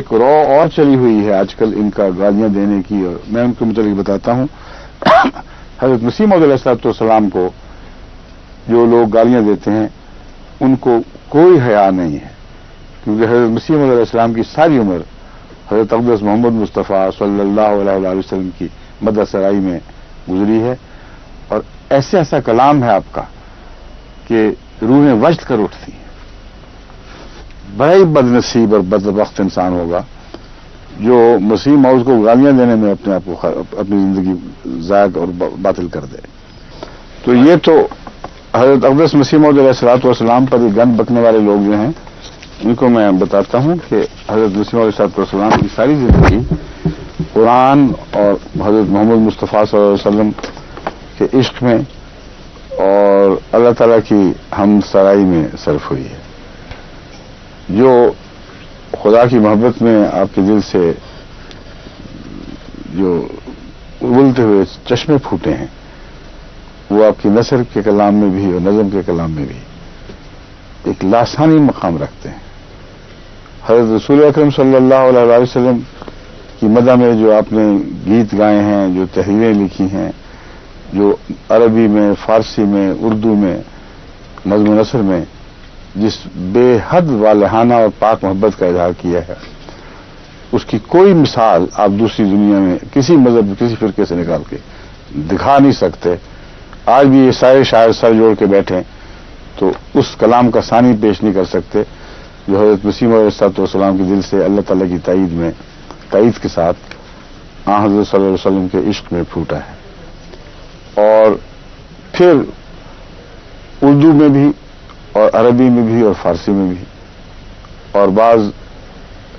ایک رو اور چلی ہوئی ہے آج کل ان کا گالیاں دینے کی، اور میں ان کے متعلق بتاتا ہوں۔ حضرت مسیح موعود علیہ السلام کو جو لوگ گالیاں دیتے ہیں ان کو کوئی حیا نہیں ہے، کیونکہ حضرت مسیح موعود علیہ السلام کی ساری عمر حضرت اقدس محمد مصطفیٰ صلی اللہ علیہ وسلم کی مدح سرائی میں گزری ہے، اور ایسا کلام ہے آپ کا کہ روحیں وجد کر اٹھتی ہیں۔ بڑا ہی بد نصیب اور بدبخت انسان ہوگا جو مسیح موعود کو گالیاں دینے میں اپنے آپ کو اپنی زندگی ضائع اور باطل کر دے۔ تو یہ تو حضرت اقدس مسیح موعود علیہ السلام پر یہ گند بکنے والے لوگ جو ہیں ان کو میں بتاتا ہوں کہ حضرت مسیح موعود علیہ السلام کی ساری زندگی قرآن اور حضرت محمد مصطفیٰ صلی اللہ علیہ وسلم کے عشق میں اور اللہ تعالیٰ کی ہم سرائی میں صرف ہوئی ہے۔ جو خدا کی محبت میں آپ کے دل سے جو ابلتے ہوئے چشمے پھوٹے ہیں وہ آپ کی نثر کے کلام میں بھی اور نظم کے کلام میں بھی ایک لاسانی مقام رکھتے ہیں۔ حضرت رسول اکرم صلی اللہ علیہ وسلم کی مدح میں جو آپ نے گیت گائے ہیں، جو تحریریں لکھی ہیں، جو عربی میں، فارسی میں، اردو میں، نظم و نثر میں جس بے حد والہانہ اور پاک محبت کا اظہار کیا ہے، اس کی کوئی مثال آپ دوسری دنیا میں کسی مذہب کسی فرقے سے نکال کے دکھا نہیں سکتے۔ آج بھی یہ سارے شاعر سر جوڑ کے بیٹھیں تو اس کلام کا ثانی پیش نہیں کر سکتے جو حضرت مسیح موعود علیہ السلام کے دل سے اللہ تعالیٰ کی تائید کے ساتھ حضرت صلی اللہ علیہ وسلم کے عشق میں پھوٹا ہے۔ اور پھر اردو میں بھی اور عربی میں بھی اور فارسی میں بھی، اور بعض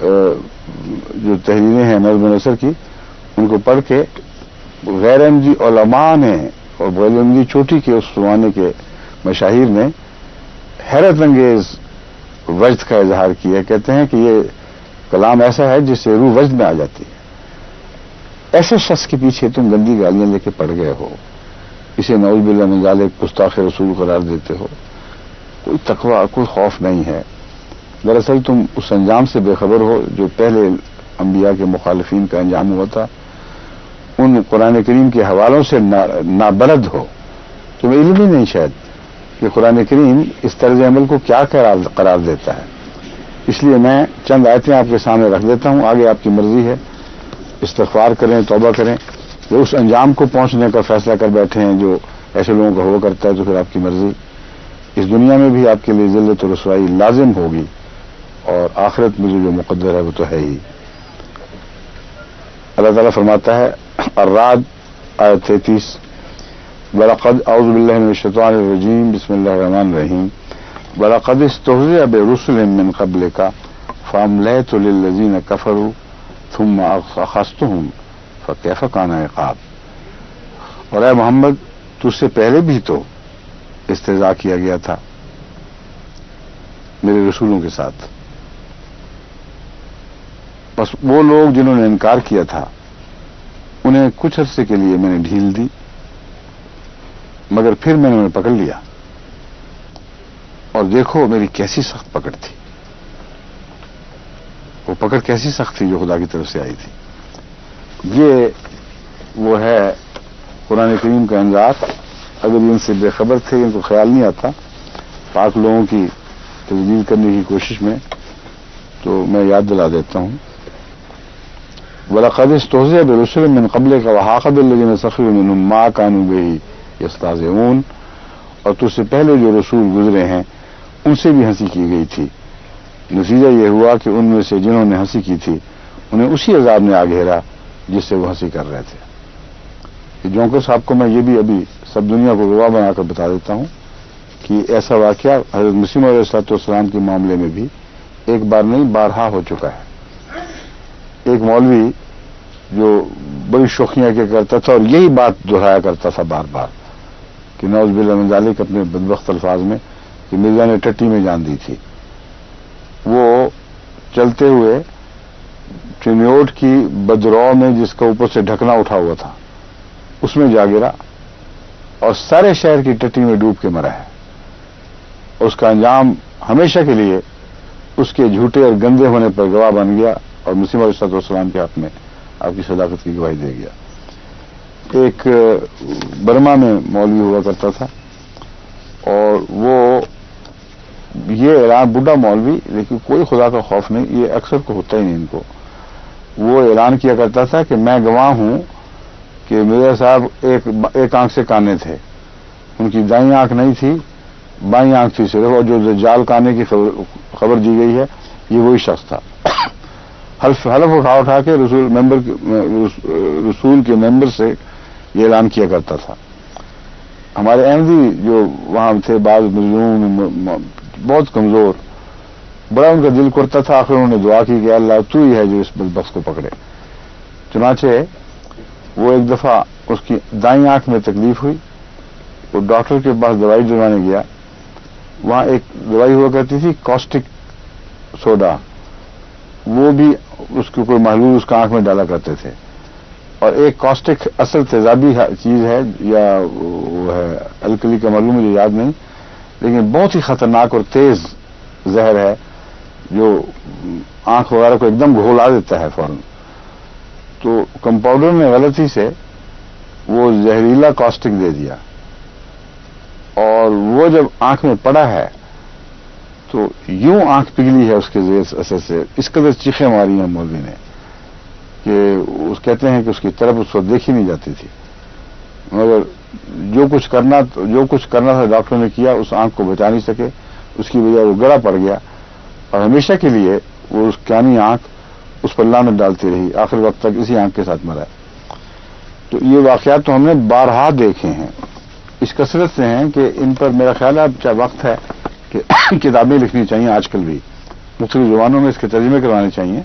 جو تحریریں ہیں نظم و نثر کی ان کو پڑھ کے غیر احمدی علماء نے اور غیر احمدی چوٹی کے اس زمانے کے مشاہیر نے حیرت انگیز وجد کا اظہار کیا۔ کہتے ہیں کہ یہ کلام ایسا ہے جس سے روح وجد میں آ جاتی ہے۔ ایسے شخص کے پیچھے تم گندی گالیاں لے کے پڑ گئے ہو، اسے نعوذ باللہ من ذالک گستاخ رسول قرار دیتے ہو، کوئی تقوی کوئی خوف نہیں ہے۔ دراصل تم اس انجام سے بے خبر ہو جو پہلے انبیاء کے مخالفین کا انجام ہوا تھا، ان قرآن کریم کے حوالوں سے نابلد ہو، تمہیں علم ہی نہیں شاید کہ قرآن کریم اس طرز عمل کو کیا قرار دیتا ہے۔ اس لیے میں چند آیتیں آپ کے سامنے رکھ دیتا ہوں، آگے آپ کی مرضی ہے، استغفار کریں، توبہ کریں، یا اس انجام کو پہنچنے کا فیصلہ کر بیٹھے ہیں جو ایسے لوگوں کا ہوا کرتا ہے، تو پھر آپ کی مرضی۔ اس دنیا میں بھی آپ کے لیے ذلت و رسوائی لازم ہوگی، اور آخرت میں جو مقدر ہے وہ تو ہے ہی۔ اللہ تعالیٰ فرماتا ہے الرعد آیت 33، وَلَقَدْ أَعُوذُ بِاللَّهِ مِنَ الشَّيْطَانِ الرَّجِيمِ بسم اللہ الرحمن الرحیم وَلَقَدِ اسْتُهْزِئَ بِرُسُلٍ مِّن قَبْلِكَ فَأَمْلَيْتُ لِلَّذِينَ كَفَرُوا ثُمَّ أَخَذْتُهُمْ فَكَيْفَ كَانَ عِقَابِ۔ اور اے محمد تجھ سے پہلے بھی تو استہزاء کیا گیا تھا میرے رسولوں کے ساتھ، بس وہ لوگ جنہوں نے انکار کیا تھا انہیں کچھ عرصے کے لیے میں نے ڈھیل دی، مگر پھر میں نے انہیں پکڑ لیا، اور دیکھو میری کیسی سخت پکڑ تھی۔ وہ پکڑ کیسی سخت تھی جو خدا کی طرف سے آئی تھی۔ یہ وہ ہے قرآن کریم کا انذار۔ اگر ان سے بے خبر تھے، ان کو خیال نہیں آتا پاک لوگوں کی تجدید کرنے کی کوشش میں، تو میں یاد دلا دیتا ہوں وَلَقَدِ اسْتُهْزِئَ بِرُسُلٍ مِّن قَبْلِكَ وَحَاقَ بِالَّذِينَ سَخِرُوا مِنْهُم مَّا كَانُوا بِهِ يَسْتَهْزِئُونَ۔ اور تجھ سے پہلے جو رسول گزرے ہیں ان سے بھی ہنسی کی گئی تھی، نتیجہ یہ ہوا کہ ان میں سے جنہوں نے ہنسی کی تھی انہیں اسی عذاب نے آ گھیرا جس سے وہ ہنسی کر رہے تھے۔ جونکر صاحب کو میں یہ بھی ابھی سب دنیا کو گواہ بنا کر بتا دیتا ہوں کہ ایسا واقعہ حضرت مسیح علیہ السلام کے معاملے میں بھی ایک بار نہیں بارہا ہو چکا ہے۔ ایک مولوی جو بڑی شوخیاں کیا کرتا تھا اور یہی بات دہرایا کرتا تھا بار بار کہ نعوذ باللہ من ذالک اپنے بدبخت الفاظ میں کہ مرزا نے ٹٹی میں جان دی تھی۔ وہ چلتے ہوئے چنیوٹ کی بدرو میں جس کا اوپر سے ڈھکنا اٹھا ہوا تھا اس میں جا گرا اور سارے شہر کی ٹٹی میں ڈوب کے مرا ہے۔ اس کا انجام ہمیشہ کے لیے اس کے جھوٹے اور گندے ہونے پر گواہ بن گیا اور مسیم علیہ السلام کے حق میں آپ کی صداقت کی گواہی دے گیا۔ ایک برما میں مولوی ہوا کرتا تھا، اور وہ یہ اعلان، بڈھا مولوی لیکن کوئی خدا کا خوف نہیں، یہ اکثر کو ہوتا ہی نہیں ان کو، وہ اعلان کیا کرتا تھا کہ میں گواہ ہوں کہ میرے صاحب ایک آنکھ سے کانے تھے، ان کی دائیں آنکھ نہیں تھی، بائیں آنکھ تھی صرف، اور جو دجال کانے کی خبر دی گئی ہے یہ وہی شخص تھا۔ حلف اٹھا کے رسول کے ممبر سے یہ اعلان کیا کرتا تھا۔ ہمارے احمدی جو وہاں تھے، بعض مظلوم بہت کمزور، بڑا ان کا دل کرتا تھا، آخر انہوں نے دعا کی کہ اللہ تو ہی ہے جو اس بدبخت کو پکڑے۔ چنانچہ وہ ایک دفعہ اس کی دائیں آنکھ میں تکلیف ہوئی، وہ ڈاکٹر کے پاس دوائی دلوانے گیا، وہاں ایک دوائی ہوا کرتی تھی کاسٹک سوڈا، وہ بھی اس کو کوئی محلول اس کا آنکھ میں ڈالا کرتے تھے، اور ایک کاسٹک اصل تیزابی چیز ہے یا وہ ہے الکلی کا معلوم مجھے یاد نہیں، لیکن بہت ہی خطرناک اور تیز زہر ہے جو آنکھ وغیرہ کو ایک دم گھولا دیتا ہے فوراً۔ تو کمپاؤنڈر نے غلطی سے وہ زہریلا کاسٹک دے دیا، اور وہ جب آنکھ میں پڑا ہے تو یوں آنکھ پگھلی ہے اس کے زیر اثر سے، اس قدر چیخیں ماری ہیں مولوی نے کہ اس کہتے ہیں کہ اس کی طرف اس وقت دیکھی نہیں جاتی تھی، مگر جو کچھ کرنا تھا ڈاکٹر نے کیا، اس آنکھ کو بچا نہیں سکے، اس کی وجہ وہ گڑا پڑ گیا، اور ہمیشہ کے لیے وہ اس کانی آنکھ اس پر لعنت ڈالتی رہی، آخر وقت تک اسی آنکھ کے ساتھ مرا۔ تو یہ واقعات تو ہم نے بارہا دیکھے ہیں، اس کثرت سے ہیں کہ ان پر میرا خیال ہے اب وقت ہے کہ کتابیں لکھنی چاہیے، آج کل بھی مختلف زبانوں میں اس کے ترجمے کروانے چاہیے،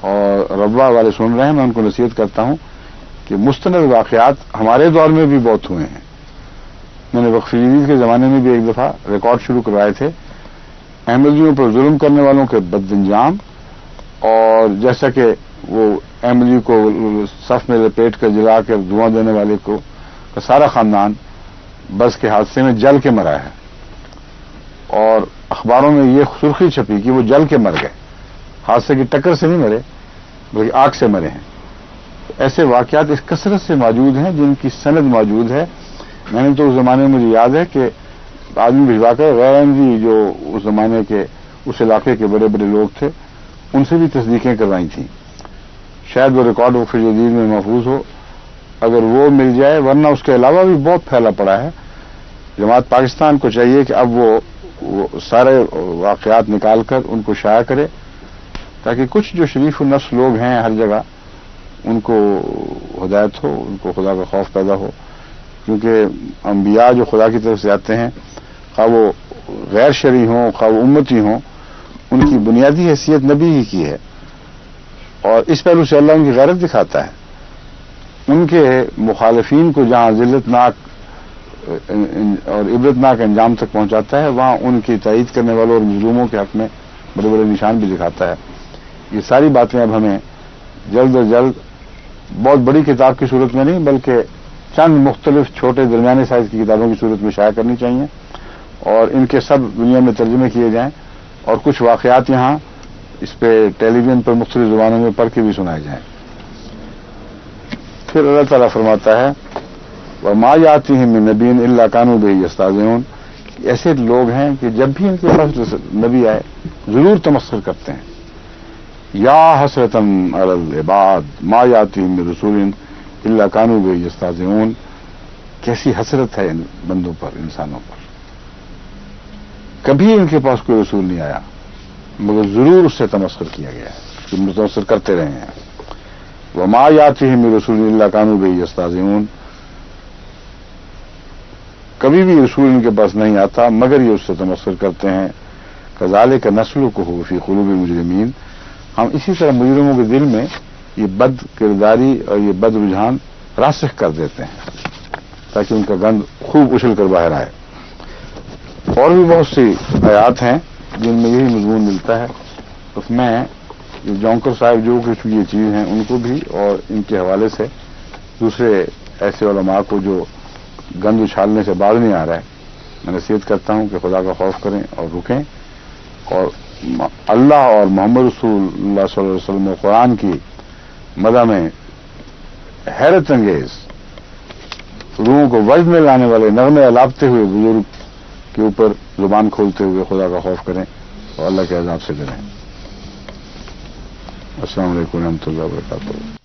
اور ربوہ والے سن رہے ہیں، میں ان کو نصیحت کرتا ہوں کہ مستند واقعات ہمارے دور میں بھی بہت ہوئے ہیں۔ میں نے وقف جدید کے زمانے میں بھی ایک دفعہ ریکارڈ شروع کروائے تھے، احمدیوں پر ظلم کرنے والوں کے بد انجام، اور جیسا کہ وہ احمدی کو صف میں لپیٹ کر جلا کر دھواں دینے والے کو کا سارا خاندان بس کے حادثے میں جل کے مرا ہے، اور اخباروں میں یہ سرخی چھپی کہ وہ جل کے مر گئے، حادثے کی ٹکر سے نہیں مرے بلکہ آگ سے مرے ہیں۔ ایسے واقعات اس کثرت سے موجود ہیں جن کی سند موجود ہے۔ میں نے تو اس زمانے میں مجھے یاد ہے کہ آدمی بھجوا کر غیر احمدی جو اس زمانے کے اس علاقے کے بڑے بڑے لوگ تھے ان سے بھی تصدیقیں کروائی تھیں، شاید وہ ریکارڈ وقف جدید میں محفوظ ہو، اگر وہ مل جائے، ورنہ اس کے علاوہ بھی بہت پھیلا پڑا ہے۔ جماعت پاکستان کو چاہیے کہ اب وہ سارے واقعات نکال کر ان کو شائع کرے، تاکہ کچھ جو شریف النفس لوگ ہیں ہر جگہ ان کو ہدایت ہو، ان کو خدا کا خوف پیدا ہو، کیونکہ انبیاء جو خدا کی طرف سے آتے ہیں، خواہ وہ غیر شرعی ہوں خواہ وہ امتی ہوں، ان کی بنیادی حیثیت نبی ہی کی ہے، اور اس پہلو سے اللہ ان کی غیرت دکھاتا ہے۔ ان کے مخالفین کو جہاں ذلتناک اور عبرتناک انجام تک پہنچاتا ہے، وہاں ان کی تائید کرنے والوں اور مظلوموں کے حق میں بڑے بڑے نشان بھی دکھاتا ہے۔ یہ ساری باتیں اب ہمیں جلد از جلد بہت بڑی کتاب کی صورت میں نہیں بلکہ چند مختلف چھوٹے درمیانے سائز کی کتابوں کی صورت میں شائع کرنی چاہیے، اور ان کے سب دنیا میں ترجمے کیے جائیں، اور کچھ واقعات یہاں اس پہ ٹیلی ویژن پر مختلف زبانوں میں پڑھ کے بھی سنائے جائیں۔ پھر اللہ تعالیٰ فرماتا ہے وَمَا يَأْتِيهِم مِّن نَبِيٍّ إِلَّا كَانُوا بِهِ يَسْتَهْزِئُونَ، ایسے لوگ ہیں کہ جب بھی ان کے پاس نبی آئے ضرور تمسخر کرتے ہیں۔ یا حسرتاً علی العباد ما یاتیہم من رسول الا کانوا بہ یستہزئون، کیسی حسرت ہے ان بندوں پر، انسانوں پر، کبھی ان کے پاس کوئی رسول نہیں آیا مگر ضرور اس سے تمسخر کیا گیا ہے، کہ متمسخر کرتے رہے ہیں۔ وما یاتیہم من رسول الا کانوا بہ یستہزئون، کبھی بھی رسول ان کے پاس نہیں آتا مگر یہ اس سے تمسخر کرتے ہیں۔ کذالک نسلکہ فی قلوب المجرمین، ہم اسی طرح مجرموں کے دل میں یہ بد کرداری اور یہ بد رجحان راسخ کر دیتے ہیں تاکہ ان کا گند خوب اچھل کر باہر آئے۔ اور بھی بہت سی آیات ہیں جن میں یہی مضمون ملتا ہے۔ اس میں جونکر صاحب جو کچھ یہ چیز ہیں ان کو بھی اور ان کے حوالے سے دوسرے ایسے علماء کو جو گند اچھالنے سے باز نہیں آ رہا ہے، میں نصیحت کرتا ہوں کہ خدا کا خوف کریں اور رکیں، اور اللہ اور محمد رسول اللہ صلی اللہ علیہ وسلم و قرآن کی مدح میں حیرت انگیز روحوں کو وجد میں لانے والے نغمے الاپتے ہوئے بزرگ کے اوپر زبان کھولتے ہوئے خدا کا خوف کریں اور اللہ کے عذاب سے ڈریں۔ السلام علیکم ورحمۃ اللہ وبرکاتہ۔